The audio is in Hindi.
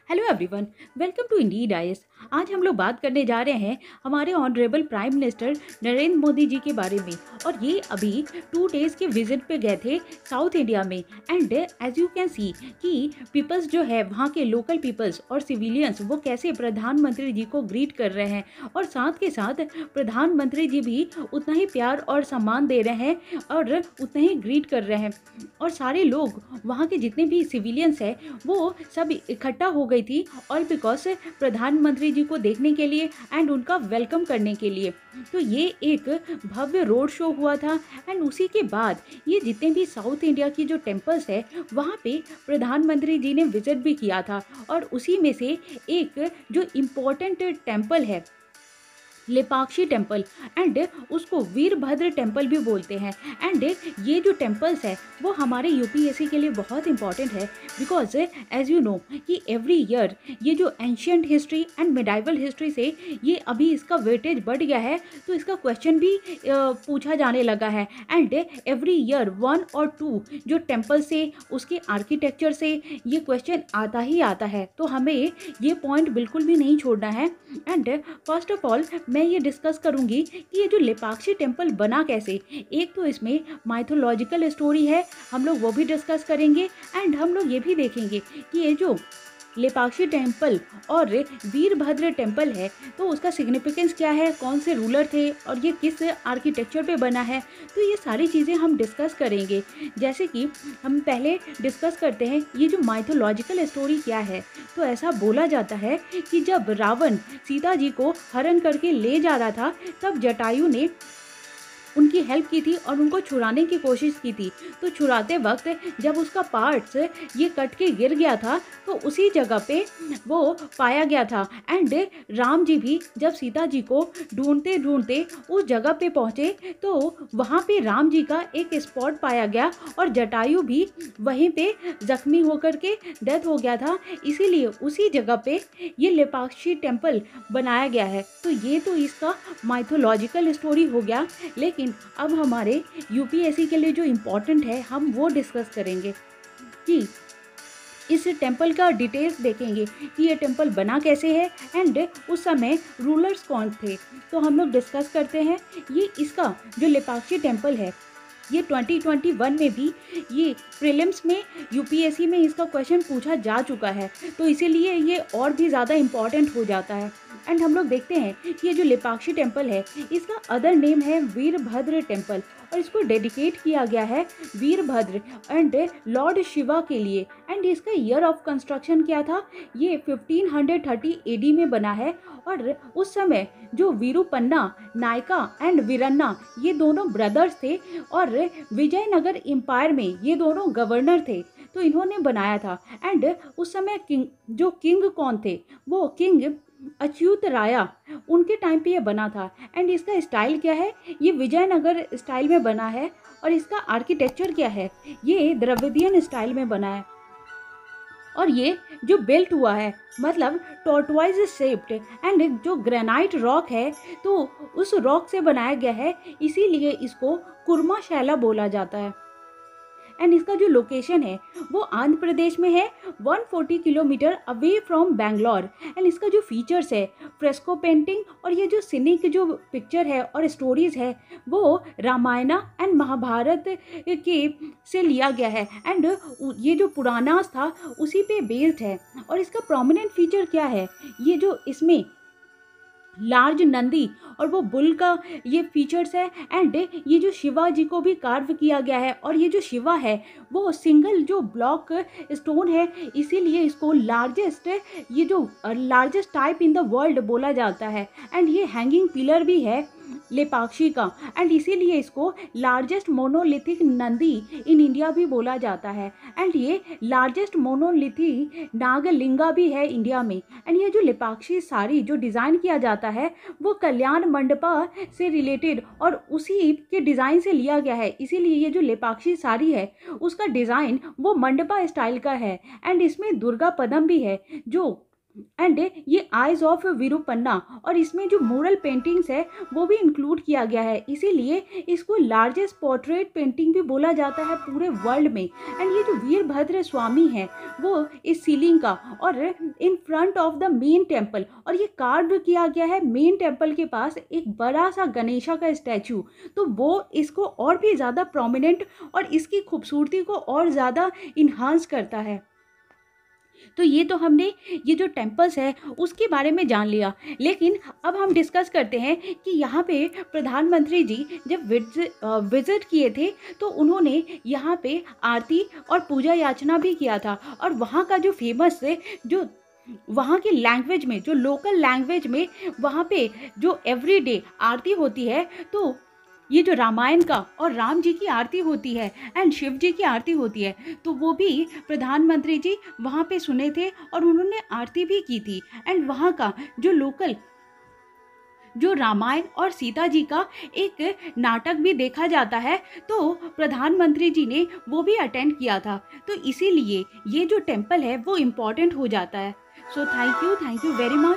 Hello everyone, welcome to Indeed IAS. आज हम लोग बात करने जा रहे हैं हमारे honourable prime minister Narendra Modi ji के बारे में। और ये अभी 2 डेज के विजिट पे गए थे साउथ इंडिया में। And as you can see कि पीपल्स जो है वहाँ के लोकल पीपल्स और सिविलियंस वो कैसे प्रधानमंत्री जी को ग्रीट कर रहे हैं, और साथ के साथ प्रधानमंत्री जी भी उतना ही प्यार और सम्मान दे रहे हैं और उतना ही ग्रीट कर रहे हैं। और सारे लोग वहाँ के जितने भी सिविलियंस हैं वो सब इकट्ठा हो गई थी, ऑल बिकॉज प्रधानमंत्री जी को देखने के लिए एंड उनका वेलकम करने के लिए। तो ये एक भव्य रोड शो हुआ था। एंड उसी के बाद ये जितने भी साउथ इंडिया की जो टेम्पल्स है वहाँ पे प्रधानमंत्री जी ने विजिट भी किया था। और उसी में से एक जो इम्पोर्टेंट टेम्पल है लेपाक्षी टेम्पल, एंड उसको वीरभद्र टेम्पल भी बोलते हैं। एंड ये जो टेम्पल्स है वो हमारे यूपीएससी के लिए बहुत इंपॉर्टेंट है, बिकॉज एज यू नो कि एवरी ईयर ये जो ancient history and medieval history से ये अभी इसका वेटेज बढ़ गया है, तो इसका क्वेश्चन भी पूछा जाने लगा है। एंड एवरी ईयर 1 और 2 जो टेम्पल से उसके आर्किटेक्चर से ये क्वेश्चन आता ही आता है, तो हमें ये पॉइंट बिल्कुल भी नहीं छोड़ना है। एंड फर्स्ट ऑफ ऑल मैं ये डिस्कस करूंगी कि ये जो लेपाक्षी टेम्पल बना कैसे। एक तो इसमें माइथोलॉजिकल स्टोरी है, हम लोग वो भी डिस्कस करेंगे। एंड हम लोग ये भी देखेंगे कि ये जो लेपाक्षी टेम्पल और वीरभद्र टेम्पल है तो उसका सिग्निफिकेंस क्या है, कौन से रूलर थे और ये किस आर्किटेक्चर पे बना है, तो ये सारी चीज़ें हम डिस्कस करेंगे। जैसे कि हम पहले डिस्कस करते हैं ये जो माइथोलॉजिकल स्टोरी क्या है। तो ऐसा बोला जाता है कि जब रावण सीता जी को हरण करके ले जा रहा था तब जटायु ने उनकी हेल्प की थी और उनको छुड़ाने की कोशिश की थी। तो छुड़ाते वक्त जब उसका पार्ट्स ये कट के गिर गया था तो उसी जगह पे वो पाया गया था। एंड राम जी भी जब सीता जी को ढूंढते ढूंढते उस जगह पे पहुँचे तो वहाँ पे राम जी का एक स्पॉट पाया गया और जटायु भी वहीं पे जख्मी होकर के डेथ हो गया था। इसीलिए उसी जगह पे ये लेपाक्षी टेम्पल बनाया गया है। तो ये तो इसका माइथोलॉजिकल स्टोरी हो गया। लेकिन अब हमारे यूपीएससी के लिए जो इम्पोर्टेंट है हम वो डिस्कस करेंगे कि इस टेम्पल का डिटेल्स देखेंगे कि ये टेम्पल बना कैसे है एंड उस समय रूलर्स कौन थे। तो हम लोग डिस्कस करते हैं ये इसका जो लेपाक्षी टेम्पल है। ये 2021 में भी ये प्रीलिम्स में यूपीएससी में इसका क्वेश्चन पूछा जा चुका है, तो इसीलिए ये और भी ज़्यादा इम्पॉर्टेंट हो जाता है। एंड हम लोग देखते हैं कि ये जो लेपाक्षी टेम्पल है इसका अदर नेम है वीरभद्र टेम्पल, और इसको डेडिकेट किया गया है वीरभद्र एंड लॉर्ड शिवा के लिए। एंड इसका ईयर ऑफ कंस्ट्रक्शन क्या था, ये 1530 एडी में बना है। और उस समय जो वीरूपन्ना नायका एंड वीरन्ना ये दोनों ब्रदर्स थे और विजयनगर एम्पायर में ये दोनों गवर्नर थे, तो इन्होंने बनाया था। एंड उस समय किंग कौन थे, वो किंग अच्युत राया, उनके टाइम पे ये बना था। एंड इसका स्टाइल क्या है, ये विजयनगर स्टाइल में बना है। और इसका आर्किटेक्चर क्या है, ये द्रविडियन स्टाइल में बना है। और ये जो बिल्ट हुआ है मतलब टॉर्टवाइज शेप्ड, एंड जो ग्रेनाइट रॉक है तो उस रॉक से बनाया गया है, इसीलिए इसको कुर्माशैला बोला जाता है। एंड इसका जो लोकेशन है वो आंध्र प्रदेश में है, 140 kilometre away from Bangalore. And इसका जो फीचर्स है फ्रेस्को पेंटिंग और ये जो सिनिक जो पिक्चर है और स्टोरीज है वो रामायण एंड महाभारत के से लिया गया है। एंड ये जो पुरानास था उसी पे बेस्ड है। और इसका प्रोमिनेंट फीचर क्या है, ये जो इसमें लार्ज नंदी और वो बुल का ये फीचर्स है। एंड ये जो शिवा जी को भी कार्व किया गया है, और ये जो शिवा है वो सिंगल जो ब्लॉक स्टोन है, इसीलिए इसको लार्जेस्ट ये जो largest type in the world बोला जाता है। एंड ये हैंगिंग पिलर भी है लेपाक्षी का, एंड इसीलिए इसको largest monolithic Nandi in India भी बोला जाता है। एंड ये लार्जेस्ट मोनोलिथिक नागलिंगा भी है इंडिया में। एंड ये जो लेपाक्षी साड़ी जो डिज़ाइन किया जाता है वो कल्याण मंडपा से रिलेटेड और उसी के डिज़ाइन से लिया गया है, इसीलिए ये जो लेपाक्षी साड़ी है उसका डिज़ाइन वो मंडपा स्टाइल का है। एंड इसमें दुर्गा पदम भी है जो एंड ये आइज ऑफ विरूपन्ना, और इसमें जो मोरल पेंटिंग्स है वो भी इंक्लूड किया गया है, इसीलिए इसको लार्जेस्ट पोर्ट्रेट पेंटिंग भी बोला जाता है पूरे वर्ल्ड में। एंड ये जो वीरभद्र स्वामी है वो इस सीलिंग का, और in front of the main temple, और ये कार्व किया गया है मेन टेम्पल के पास एक बड़ा सा गणेशा का स्टैचू, तो वो इसको और भी ज़्यादा प्रोमिनेंट और इसकी खूबसूरती को और ज़्यादा इन्हांस करता है। तो ये तो हमने ये जो टेम्पल्स है उसके बारे में जान लिया, लेकिन अब हम डिस्कस करते हैं कि यहाँ पे प्रधानमंत्री जी जब विजिट किए थे तो उन्होंने यहाँ पे आरती और पूजा याचना भी किया था, और वहाँ का जो फेमस है जो वहाँ की लैंग्वेज में, जो लोकल लैंग्वेज में वहाँ पे जो एवरीडे आरती होती है, तो ये जो रामायण का और राम जी की आरती होती है एंड शिव जी की आरती होती है, तो वो भी प्रधानमंत्री जी वहाँ पे सुने थे और उन्होंने आरती भी की थी। एंड वहाँ का जो लोकल जो रामायण और सीता जी का एक नाटक भी देखा जाता है, तो प्रधानमंत्री जी ने वो भी अटेंड किया था, तो इसीलिए ये जो टेम्पल है वो इम्पॉर्टेंट हो जाता है। So thank you very much.